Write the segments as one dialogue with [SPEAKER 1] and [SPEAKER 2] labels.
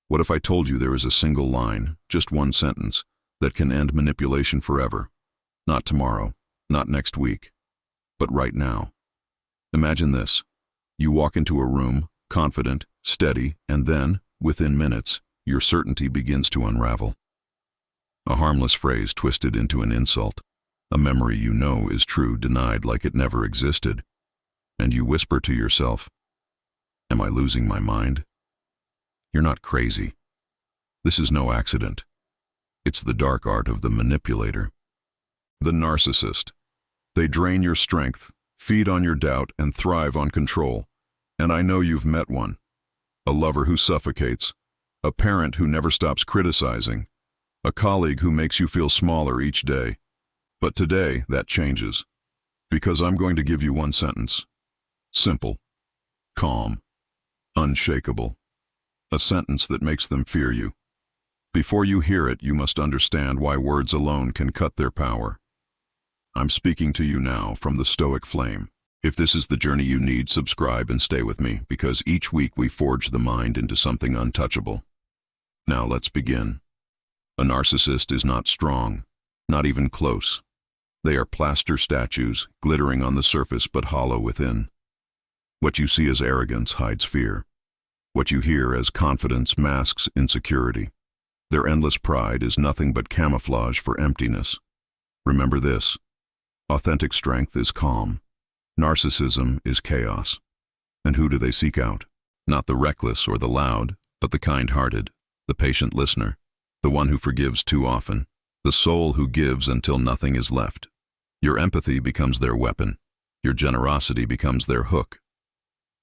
[SPEAKER 1] What if I told you there is a single line, just one sentence, that can end manipulation forever? Not tomorrow, not next week, but right now. Imagine this. You walk into a room, confident, steady, and then, within minutes, your certainty begins to unravel. A harmless phrase twisted into an insult. A memory you know is true denied like it never existed. And you whisper to yourself, "Am I losing my mind?" You're not crazy. This is no accident. It's the dark art of the manipulator. The narcissist. They drain your strength, feed on your doubt, and thrive on control. And I know you've met one. A lover who suffocates. A parent who never stops criticizing. A colleague who makes you feel smaller each day. But today, that changes. Because I'm going to give you one sentence. Simple. Calm. Unshakable. A sentence that makes them fear you. Before you hear it, you must understand why words alone can cut their power. I'm speaking to you now from the Stoic flame. If this is the journey you need, subscribe and stay with me, because each week we forge the mind into something untouchable. Now let's begin. A narcissist is not strong, not even close. They are plaster statues, glittering on the surface but hollow within. What you see as arrogance hides fear. What you hear as confidence masks insecurity. Their endless pride is nothing but camouflage for emptiness. Remember this. Authentic strength is calm. Narcissism is chaos. And who do they seek out? Not the reckless or the loud, but the kind-hearted, the patient listener, the one who forgives too often, the soul who gives until nothing is left. Your empathy becomes their weapon. Your generosity becomes their hook.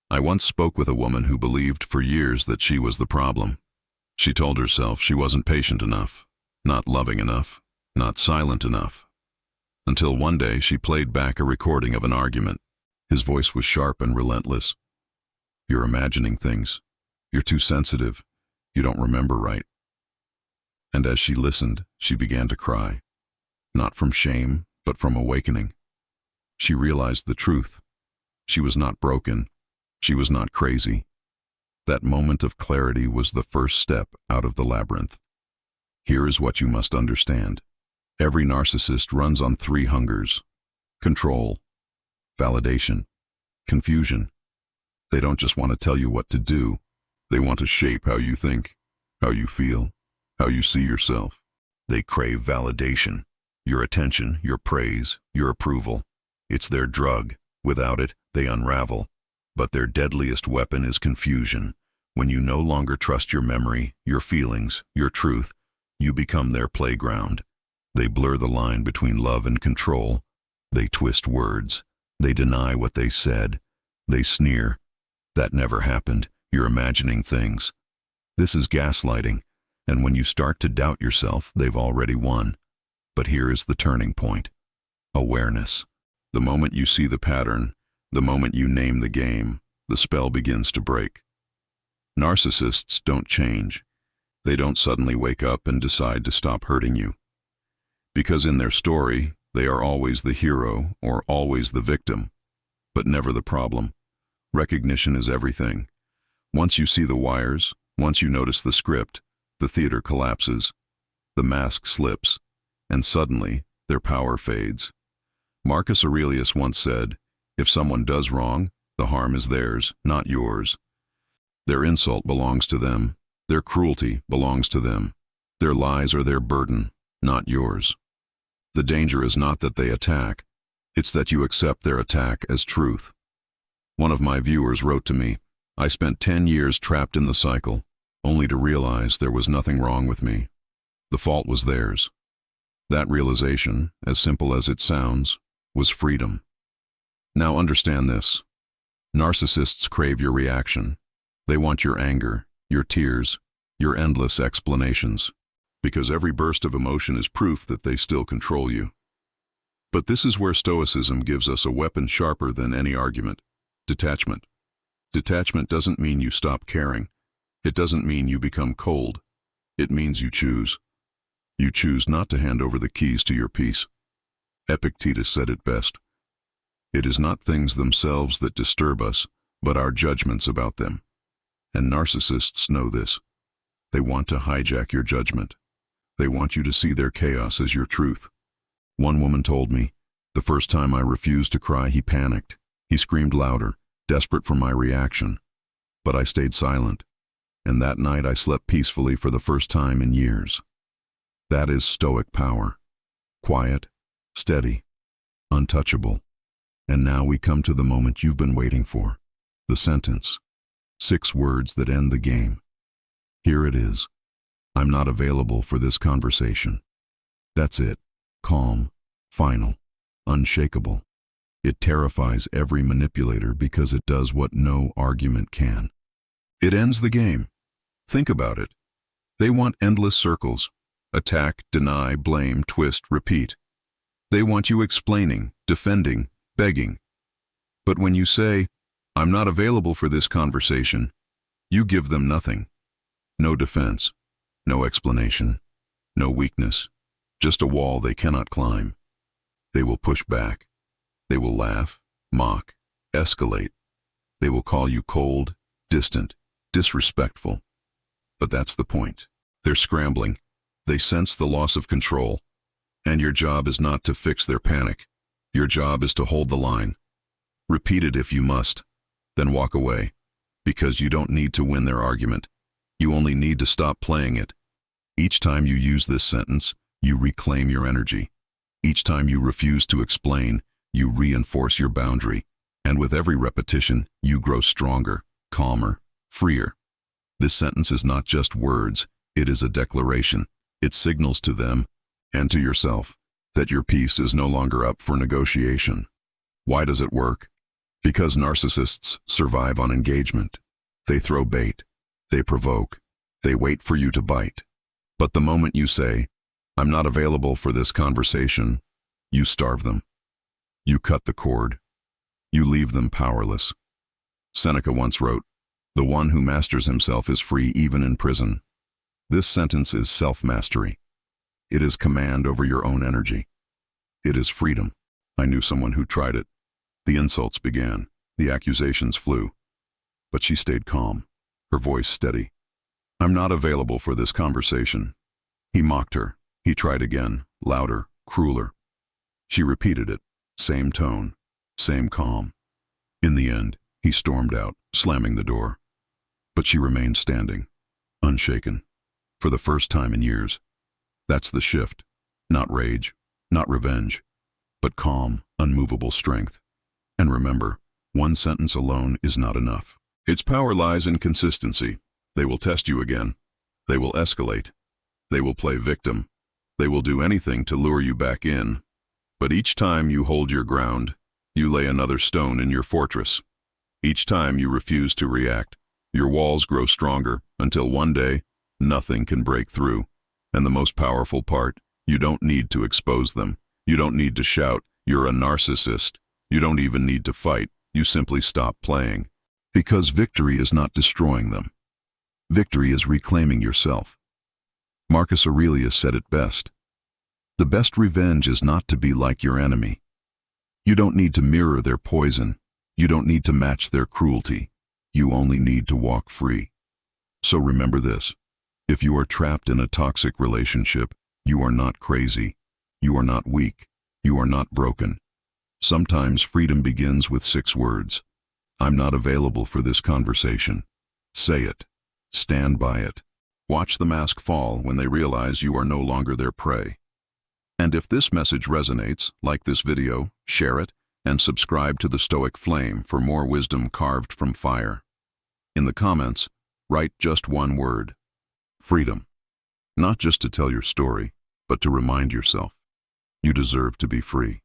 [SPEAKER 1] I once spoke with a woman who believed for years that she was the problem. She told herself she wasn't patient enough, not loving enough, not silent enough. Until one day she played back a recording of an argument. His voice was sharp and relentless. "You're imagining things. You're too sensitive. You don't remember right." And as she listened, she began to cry. Not from shame, but from awakening. She realized the truth. She was not broken. She was not crazy. That moment of clarity was the first step out of the labyrinth. Here is what you must understand. Every narcissist runs on three hungers: control, validation, confusion. They don't just want to tell you what to do. They want to shape how you think, how you feel, how you see yourself. They crave validation, your attention, your praise, your approval. It's their drug. Without it, they unravel. But their deadliest weapon is confusion. When you no longer trust your memory, your feelings, your truth, you become their playground. They blur the line between love and control. They twist words. They deny what they said. They sneer. "That never happened. You're imagining things." This is gaslighting, and when you start to doubt yourself, they've already won. But here is the turning point. Awareness. The moment you see the pattern, the moment you name the game, the spell begins to break. Narcissists don't change. They don't suddenly wake up and decide to stop hurting you. Because in their story, they are always the hero or always the victim, but never the problem. Recognition is everything. Once you see the wires, once you notice the script, the theater collapses, the mask slips, and suddenly their power fades. Marcus Aurelius once said, "If someone does wrong, the harm is theirs, not yours." Their insult belongs to them. Their cruelty belongs to them. Their lies are their burden, not yours. The danger is not that they attack. It's that you accept their attack as truth. One of my viewers wrote to me, "I spent 10 years trapped in the cycle, only to realize there was nothing wrong with me. The fault was theirs." That realization, as simple as it sounds, was freedom. Now understand this. Narcissists crave your reaction. They want your anger, your tears, your endless explanations, because every burst of emotion is proof that they still control you. But this is where Stoicism gives us a weapon sharper than any argument: detachment. Detachment doesn't mean you stop caring. It doesn't mean you become cold. It means you choose. You choose not to hand over the keys to your peace. Epictetus said it best. It is not things themselves that disturb us, but our judgments about them. And narcissists know this. They want to hijack your judgment. They want you to see their chaos as your truth. One woman told me, the first time I refused to cry, he panicked. He screamed louder, desperate for my reaction. But I stayed silent, and that night I slept peacefully for the first time in years. That is Stoic power. Quiet, steady, untouchable. And now we come to the moment you've been waiting for. The sentence. 6 words that end the game. Here it is. I'm not available for this conversation. That's it. Calm, final, unshakable. It terrifies every manipulator because it does what no argument can. It ends the game. Think about it. They want endless circles. Attack, deny, blame, twist, repeat. They want you explaining, defending, begging. But when you say, I'm not available for this conversation, you give them nothing. No defense, no explanation, no weakness, just a wall they cannot climb. They will push back. They will laugh, mock, escalate. They will call you cold, distant, disrespectful. But that's the point. They're scrambling. They sense the loss of control. And your job is not to fix their panic. Your job is to hold the line. Repeat it if you must, then walk away. Because you don't need to win their argument. You only need to stop playing it. Each time you use this sentence, you reclaim your energy. Each time you refuse to explain, you reinforce your boundary. And with every repetition, you grow stronger, calmer, freer. This sentence is not just words, it is a declaration. It signals to them, and to yourself, that your peace is no longer up for negotiation. Why does it work? Because narcissists survive on engagement. They throw bait. They provoke. They wait for you to bite. But the moment you say, I'm not available for this conversation, you starve them. You cut the cord. You leave them powerless. Seneca once wrote, "The one who masters himself is free even in prison." This sentence is self-mastery. It is command over your own energy. It is freedom. I knew someone who tried it. The insults began. The accusations flew. But she stayed calm, her voice steady. I'm not available for this conversation. He mocked her. He tried again, louder, crueler. She repeated it, same tone, same calm. In the end, he stormed out, slamming the door. But she remained standing, unshaken, for the first time in years. That's the shift. Not rage, not revenge, but calm, unmovable strength. And remember, one sentence alone is not enough. Its power lies in consistency. They will test you again. They will escalate. They will play victim. They will do anything to lure you back in. But each time you hold your ground, you lay another stone in your fortress. Each time you refuse to react, your walls grow stronger until one day, nothing can break through. And the most powerful part, you don't need to expose them. You don't need to shout, you're a narcissist. You don't even need to fight. You simply stop playing. Because victory is not destroying them. Victory is reclaiming yourself. Marcus Aurelius said it best. The best revenge is not to be like your enemy. You don't need to mirror their poison. You don't need to match their cruelty. You only need to walk free. So remember this. If you are trapped in a toxic relationship, you are not crazy. You are not weak. You are not broken. Sometimes freedom begins with 6 words. I'm not available for this conversation. Say it. Stand by it. Watch the mask fall when they realize you are no longer their prey. And if this message resonates, like this video, share it, and subscribe to the Stoic Flame for more wisdom carved from fire. In the comments, write just one word. Freedom. Not just to tell your story, but to remind yourself. You deserve to be free.